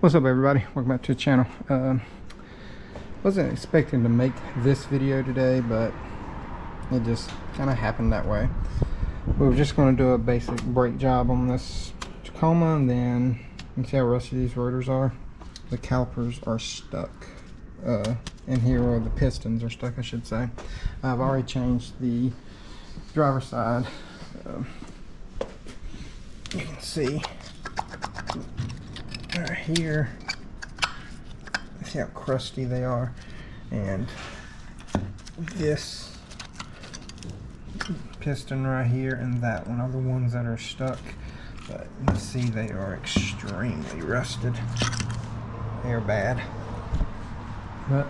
What's up, everybody? Welcome back to the channel. Wasn't expecting to make this video today, but it just kind of happened that way. We were just going to do a basic brake job on this Tacoma, and then you can see how rusty these rotors are. The calipers are stuck in here, or the pistons are stuck, I should say. I've already changed the driver's side. You can see right here, see how crusty they are, and this piston right here and that one are the ones that are stuck, but you can see they are extremely rusted. They are bad, but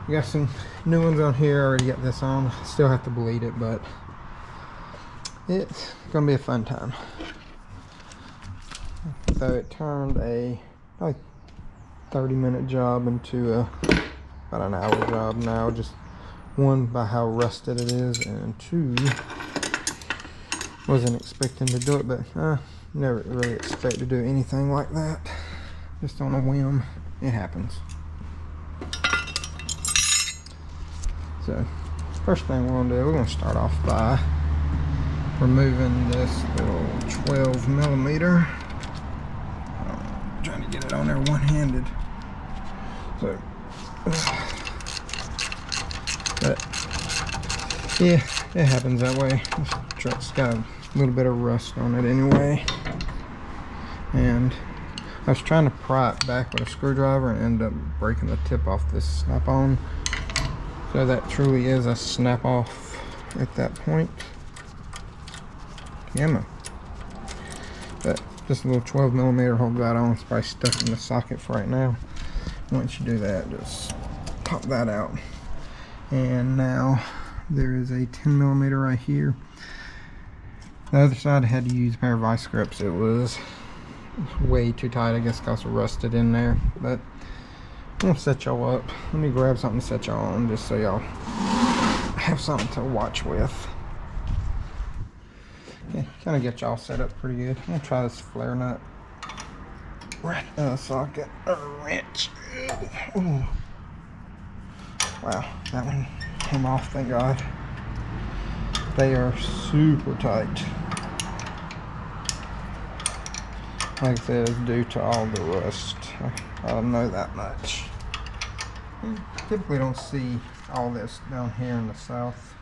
we got some new ones on here. I already got this on, still have to bleed it, but it's gonna be a fun time. So it turned a probably 30-minute job into about an hour job now. Just one, by how rusted it is, and two, wasn't expecting to do it, but never really expect to do anything like that. Just on a whim, it happens. So first thing we're gonna do, we're gonna start off by removing this little 12mm. Trying to get it on there one-handed. So, but yeah, it happens that way. This truck's got a little bit of rust on it anyway, and I was trying to pry it back with a screwdriver and ended up breaking the tip off this snap-on. So that truly is a snap-off at that point. Gamma. But this little 12mm hold that on. It's probably stuck in the socket for right now. Once you do that, just pop that out. And now there is a 10mm right here. The other side I had to use a pair of vice grips. It was way too tight, I guess, because it rusted in there. But I'm gonna set y'all up. Let me grab something to set y'all on, just so y'all have something to watch with. Okay, kind of get y'all set up pretty good. I'm gonna try this flare nut right socket or wrench. Ooh. Wow, that one came off, thank God. They are super tight. Like I said, it's due to all the rust. I know that much. You typically don't see all this down here in the south.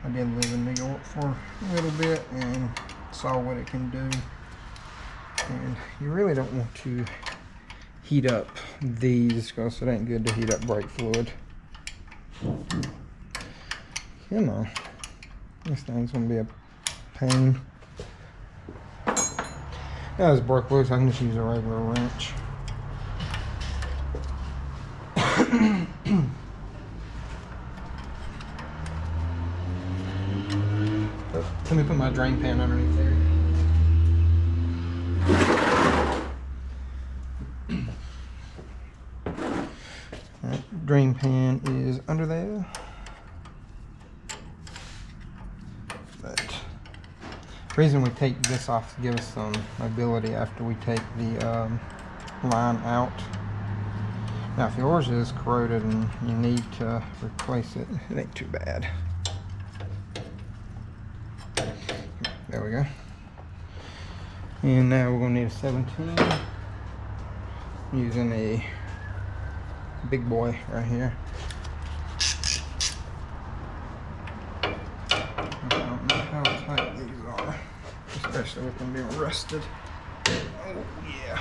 I did live in New York for a little bit and saw what it can do. And you really don't want to heat up these, because it ain't good to heat up brake fluid. Come on. This thing's gonna be a pain. Now this broke loose, I can just use a regular wrench. Let me put my drain pan underneath there. Alright, drain pan is under there. But the reason we take this off to give us some mobility after we take the line out. Now if yours is corroded and you need to replace it, it ain't too bad. There we go. And now we're going to need a 17. Using a big boy right here. I don't know how tight these are, especially with them being rusted. Oh yeah.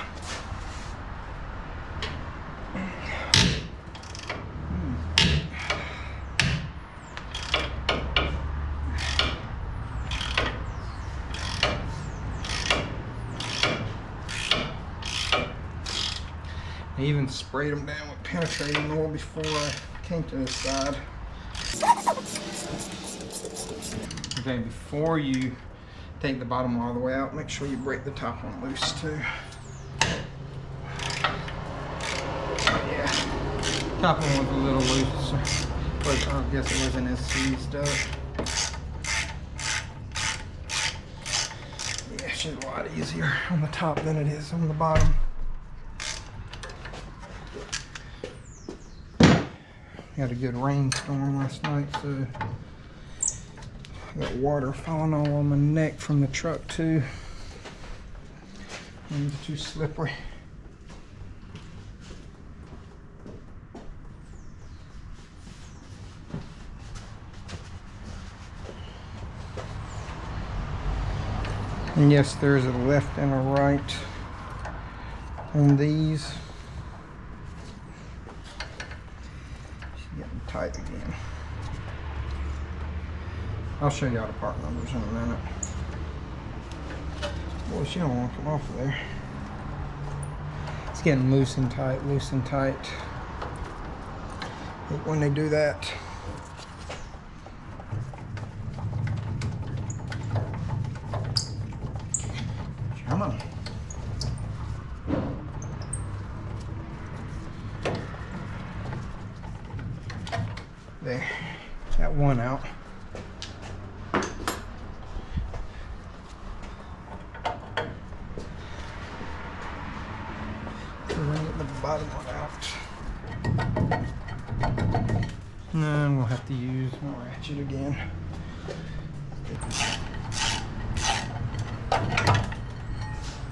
I even sprayed them down with penetrating oil before I came to this side. Okay, before you take the bottom all the way out, make sure you break the top one loose too. Yeah, top one was a little loose, but I guess it wasn't as seized up. actually a lot easier on the top than it is on the bottom. We had a good rainstorm last night, so I got water falling all on my neck from the truck too. And it's too slippery. And yes, there's a left and a right on these. She's getting tight again. I'll show you all the part numbers in a minute. Boy, she don't want to come off of there. It's getting loose and tight, loose and tight. I hate when they do that. Come on. There. Got one out. Get the bottom one out. And we'll have to use my ratchet again.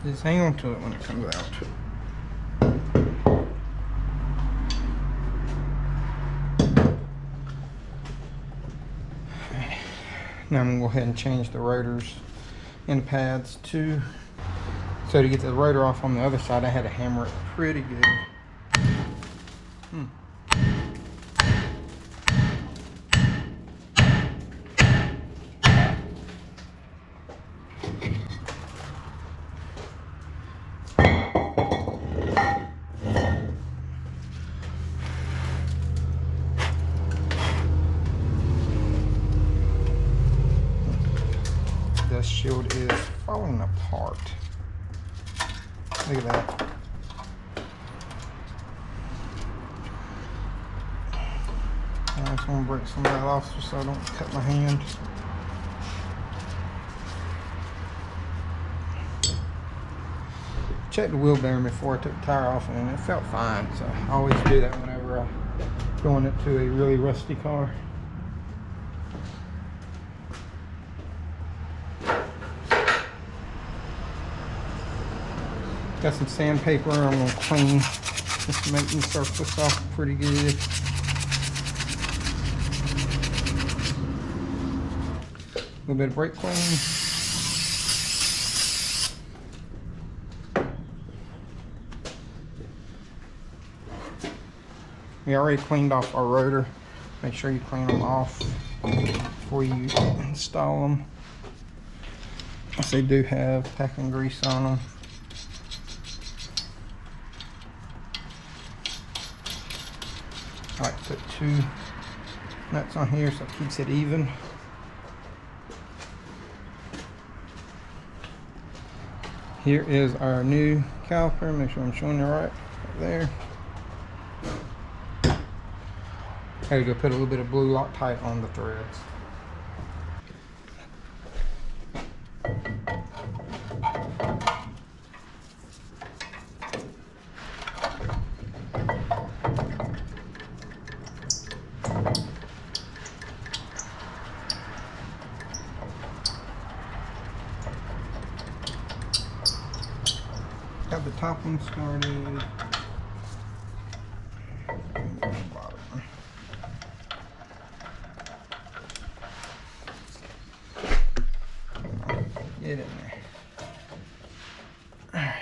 Just hang on to it when it comes out. Now I'm going to go ahead and change the rotors and pads too. So to get the rotor off on the other side, I had to hammer it pretty good. Dust shield is falling apart. Look at that. I'm just going to break some of that off just so I don't cut my hand. Checked the wheel bearing before I took the tire off and it felt fine. So I always do that whenever I go into a really rusty car. Got some sandpaper. I'm going to clean just to make the surface off pretty good. A little bit of brake clean. We already cleaned off our rotor. Make sure you clean them off before you install them. They do have packing grease on them. I like to put 2 nuts on here so it keeps it even. Here is our new caliper. Make sure I'm showing you right there. I gotta go put a little bit of blue Loctite on the threads. Got the top one started. Get in there. Alright.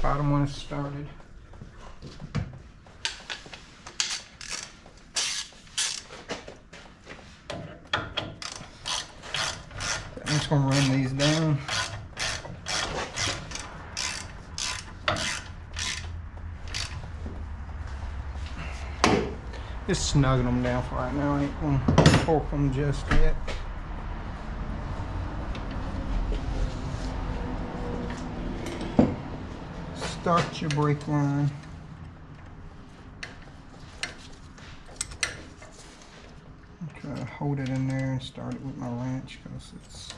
Bottom one is started. I'm just going to run these down. Just snugging them down for right now. I ain't going to torque them just yet. Start your brake line. Try to hold it in there and start it with my wrench because it's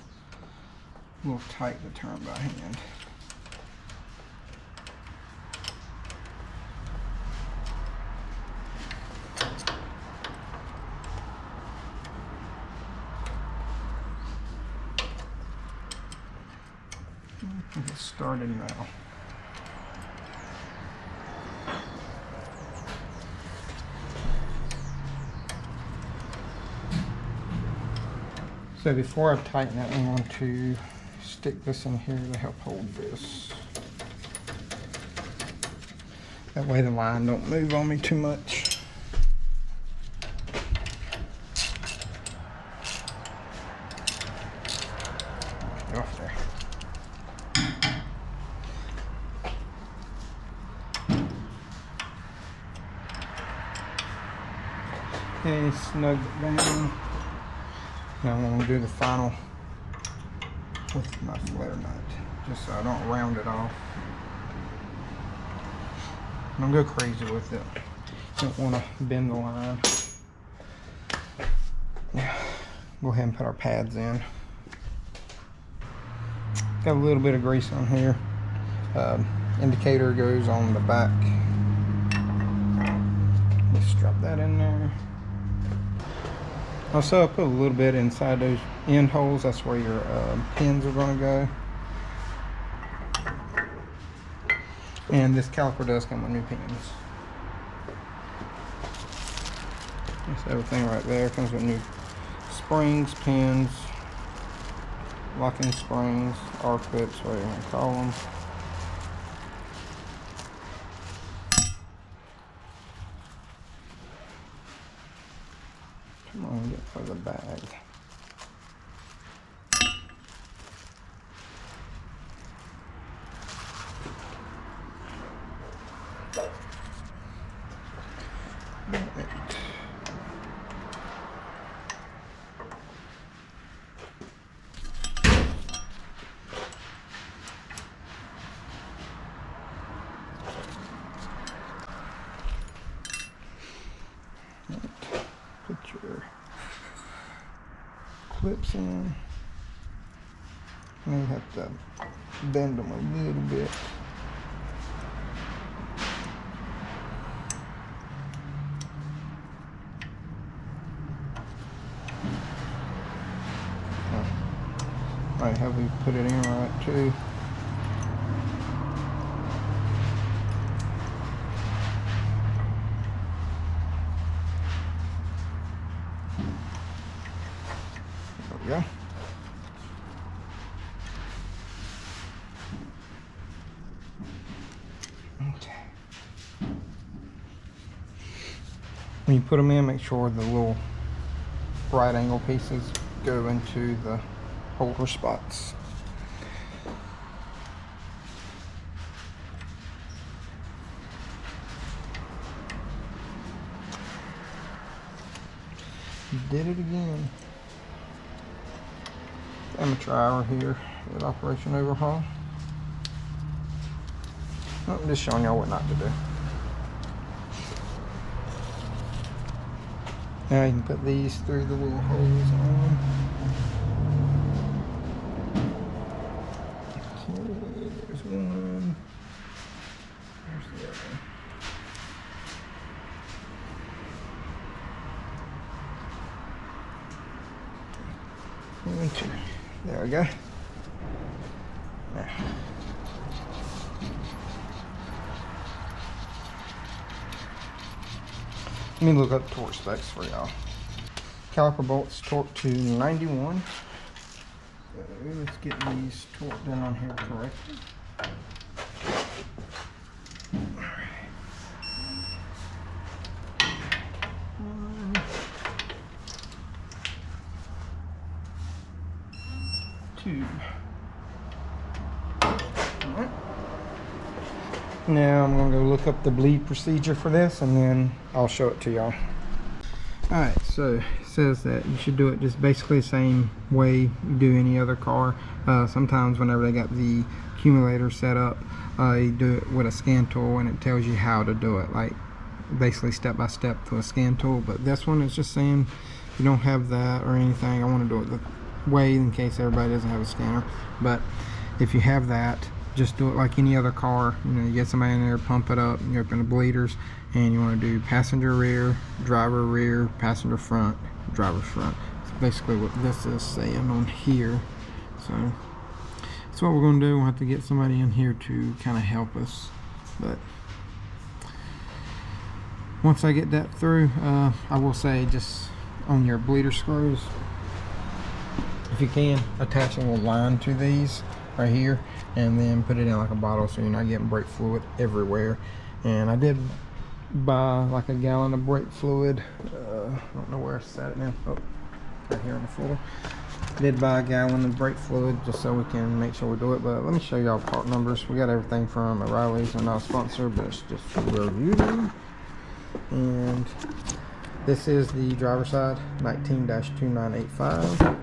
a little tight to turn by hand. Get started now. So before I tighten it, I'm going to stick this in here to help hold this. That way the line don't move on me too much. Off there. Okay, snug it down. Now I'm going to do the final with my flare nut, just so I don't round it off. Don't go crazy with it. Don't want to bend the line. Yeah. Go ahead and put our pads in. Got a little bit of grease on here. Indicator goes on the back. Just drop that in there. Also, I put a little bit inside those end holes. That's where your pins are going to go. And this caliper does come with new pins. That's everything right there. Comes with new springs, pins, locking springs, R-clips, whatever you want to call them. Come on, get for the bag. Put your clips in. You have to bend them a little bit. Might have we put it in right too. There we go. Okay. When you put them in, make sure the little right angle pieces go into the holder spots. Did it again. Amateur hour here with Operation Overhaul. I'm just showing y'all what not to do. Now you can put these through the little holes on. Okay, there's one. There's the other one. 1, 2. There we go. Now. Let me look up torque specs for y'all. Caliper bolts torque to 91. So let's get these torqued in on here correctly. One, 2. Alright. Now I'm going to go look up the bleed procedure for this and then I'll show it to y'all. Alright, so it says that you should do it just basically the same way you do any other car. Sometimes whenever they got the accumulator set up, you do it with a scan tool and it tells you how to do it, like basically step by step through a scan tool. But this one is just saying you don't have that or anything. I want to do it way in case everybody doesn't have a scanner. But if you have that, just do it like any other car. You know, you get somebody in there, pump it up, you open the bleeders, and you want to do passenger rear, driver rear, passenger front, driver front. That's basically what this is saying on here. So that's what we're going to do. We'll have to get somebody in here to kind of help us. But once I get that through, I will say, just on your bleeder screws, if you can, attach a little line to these right here, and then put it in like a bottle so you're not getting brake fluid everywhere. And I did buy like a gallon of brake fluid. I don't know where I set it now. Oh, right here on the floor. I did buy a gallon of brake fluid just so we can make sure we do it. But let me show y'all part numbers. We got everything from O'Reilly's. I'm not a sponsor, but it's just for review. And this is the driver side, 19-2985.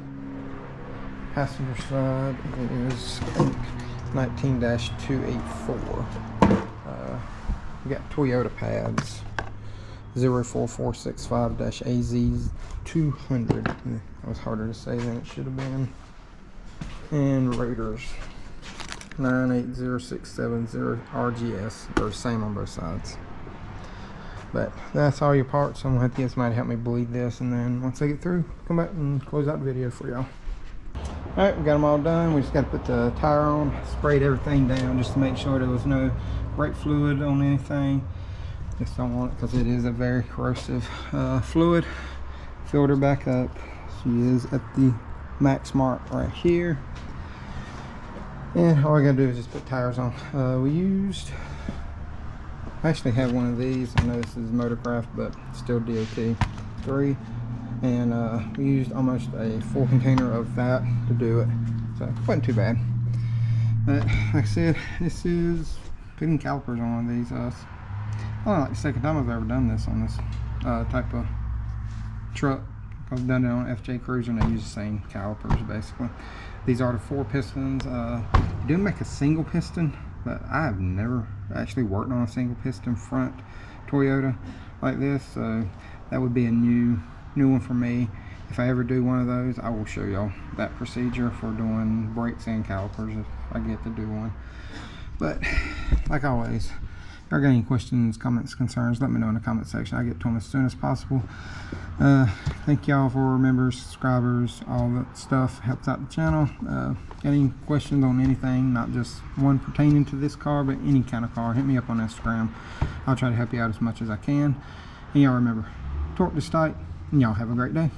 Passenger side is 19-284. We got Toyota pads, 04465-AZ200. That was harder to say than it should have been. And rotors, 980670 RGS. They're the same on both sides. But that's all your parts. I'm gonna have to get somebody to help me bleed this, and then once I get through, come back and close out the video for y'all. Alright, we got them all done. We just got to put the tire on, sprayed everything down just to make sure there was no brake fluid on anything. Just don't want it because it is a very corrosive fluid. Filled her back up. She is at the max mark right here. And all I gotta do is just put tires on. I actually have one of these. I know this is Motorcraft, but still DOT 3. And we used almost a full container of that to do it, so it wasn't too bad. But like I said, this is putting calipers on one of these. I don't know, like the second time I've ever done this on this type of truck. I've done it on FJ Cruiser and I use the same calipers basically. These are the 4 pistons. You do make a single piston, but I've never actually worked on a single piston front Toyota like this, so that would be a new one for me. If I ever do one of those, I will show y'all that procedure for doing brakes and calipers if I get to do one. But like always, if y'all got any questions, comments, concerns, let me know in the comment section. I get to them as soon as possible. Thank y'all for members, subscribers, all that stuff helps out the channel. Got any questions on anything, not just one pertaining to this car, but any kind of car, hit me up on Instagram. I'll try to help you out as much as I can. And y'all remember, torque this tight, and y'all have a great day.